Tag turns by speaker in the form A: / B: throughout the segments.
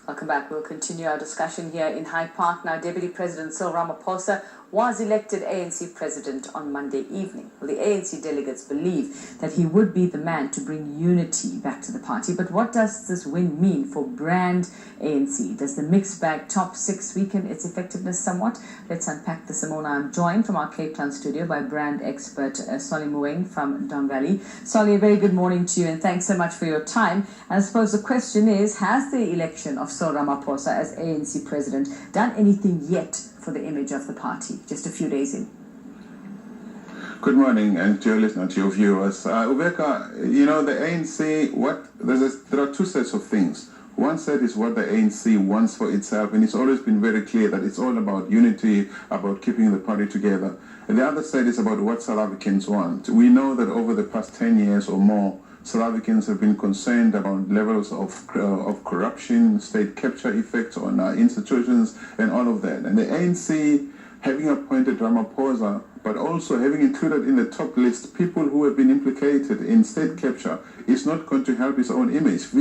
A: Welcome back. We'll continue our discussion here in Hyde Park. Now, Deputy President Cyril Ramaphosa was elected ANC president on Monday evening. Well, the ANC delegates believe that he would be the man to bring unity back to the party. But what does this win mean for brand ANC? Does the mixed bag top six weaken its effectiveness somewhat? Let's unpack this, Simona. I'm joined from our Cape Town studio by brand expert Solly Mueng from Don Valley. Solly, a very good morning to you and thanks so much for your time. And I suppose the question is, has the election of Cyril Ramaphosa as ANC president done anything yet for the image of the party, just a few days in?
B: Good morning, and to your listeners, to your viewers. Ubeka, you know, the ANC, there are two sets of things. One set is what the ANC wants for itself, and it's always been very clear that it's all about unity, about keeping the party together. And the other side is about what South Africans want. We know that over the past 10 years or more, South Africans have been concerned about levels of corruption, state capture effects on our institutions, and all of that. And the ANC, having appointed Ramaphosa, but also having included in the top list people who have been implicated in state capture, is not going to help its own image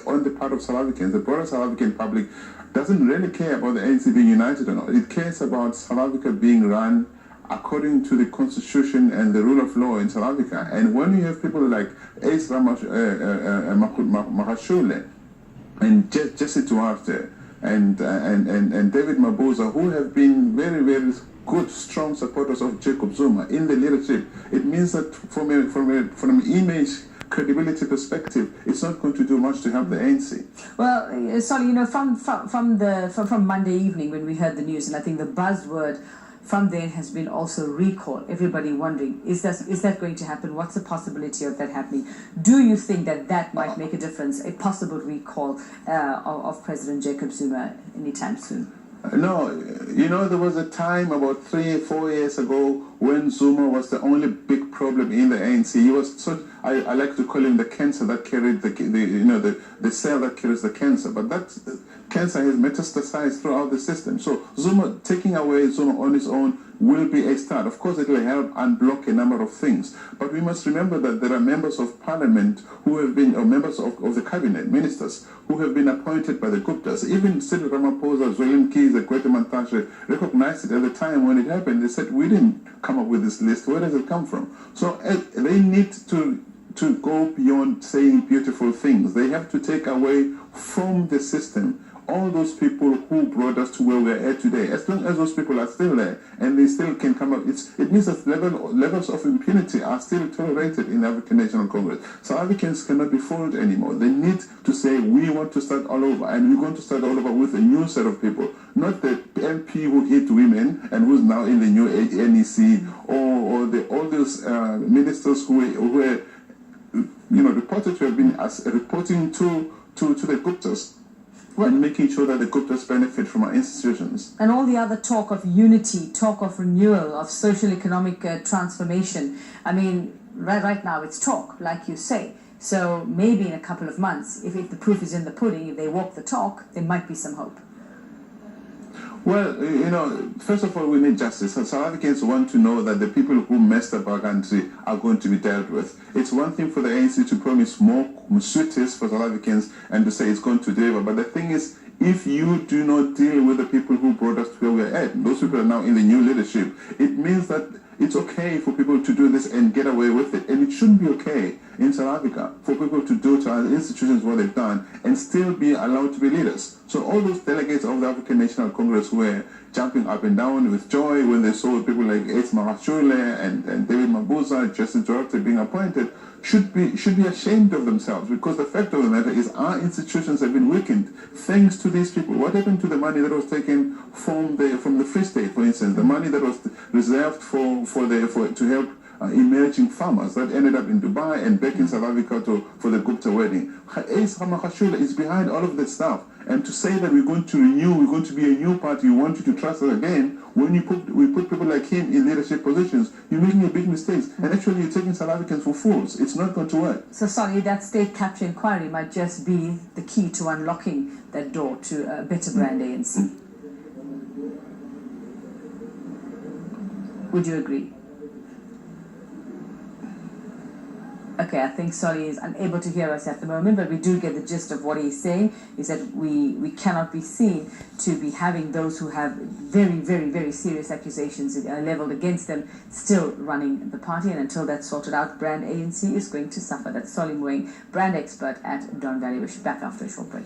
B: on the part of South Africans. The broader South African public doesn't really care about the ANC being united or not. It cares about South Africa being run according to the constitution and the rule of law in South Africa. And when you have people like Ace Mahashule and Jesse Duarte and David Mabuza, who have been very, very good, strong supporters of Jacob Zuma in the leadership, it means that from an image credibility perspective, it's not going to do much to help the ANC.
A: Well, Solly, you know, from Monday evening when we heard the news, and I think the buzzword from there has been also recall. Everybody wondering, is that going to happen? What's the possibility of that happening? Do you think that might make a difference, a possible recall of President Jacob Zuma anytime soon?
B: No, you know, there was a time about 3 or 4 years ago when Zuma was the only big problem in the ANC. He was I like to call him the cancer that carried the cell that carries the cancer. But that cancer has metastasized throughout the system. So taking away Zuma on his own will be a start. Of course, it will help unblock a number of things. But we must remember that there are members of parliament who have been, or members of the cabinet, ministers, who have been appointed by the Guptas. Even Cyril Ramaphosa, Zwelin Kize, Gwede Mantashe recognized it at the time when it happened. They said, we didn't come up with this list. Where does it come from? So they need to go beyond saying beautiful things. They have to take away from the system all those people who brought us to where we're at today. As long as those people are still there and they still can come up, it means that levels of impunity are still tolerated in the African National Congress. South Africans cannot be fooled anymore. They need to say, we want to start all over, and we're going to start all over with a new set of people, not the MP who hit women and who's now in the new NEC, or all those ministers who were reported to have been reporting to the Guptas. And making sure that the Guptas benefit from our institutions.
A: And all the other talk of unity, talk of renewal, of social economic transformation. I mean, right now it's talk, like you say. So maybe in a couple of months, if the proof is in the pudding, if they walk the talk, there might be some hope.
B: Well, you know, first of all, we need justice. South Africans want to know that the people who messed up our country are going to be dealt with. It's one thing for the ANC to promise more sweeties for South Africans and to say it's going to deliver. But the thing is, if you do not deal with the people who brought us to where we're at, those people are now in the new leadership, it means that it's okay for people to do this and get away with it. And it shouldn't be okay in South Africa for people to do to our institutions what they've done and still be allowed to be leaders. So all those delegates of the African National Congress were jumping up and down with joy when they saw people like Ace Mahashule and David Mabuza, Jesse Duarte being appointed, should be ashamed of themselves, because the fact of the matter is our institutions have been weakened thanks to these people. What happened to the money that was taken from the Free State, for instance, the money that was reserved to help emerging farmers that ended up in Dubai and back in South Africa for the Gupta wedding? Ace Mahashule is behind all of this stuff. And to say that we're going to renew, we're going to be a new party, we want you to trust us again, when we put people like him in leadership positions, you're making a big mistake. And actually you're taking South Africans for fools. It's not going to work.
A: So sorry, that state capture inquiry might just be the key to unlocking that door to a better brand ANC. Would you agree? Okay, I think Solly is unable to hear us at the moment, but we do get the gist of what he's saying, is that we cannot be seen to be having those who have very, very, very serious accusations leveled against them still running the party. And until that's sorted out, Brand ANC is going to suffer. That's Solly Moeng, brand expert at Don Valley. We're back after a short break.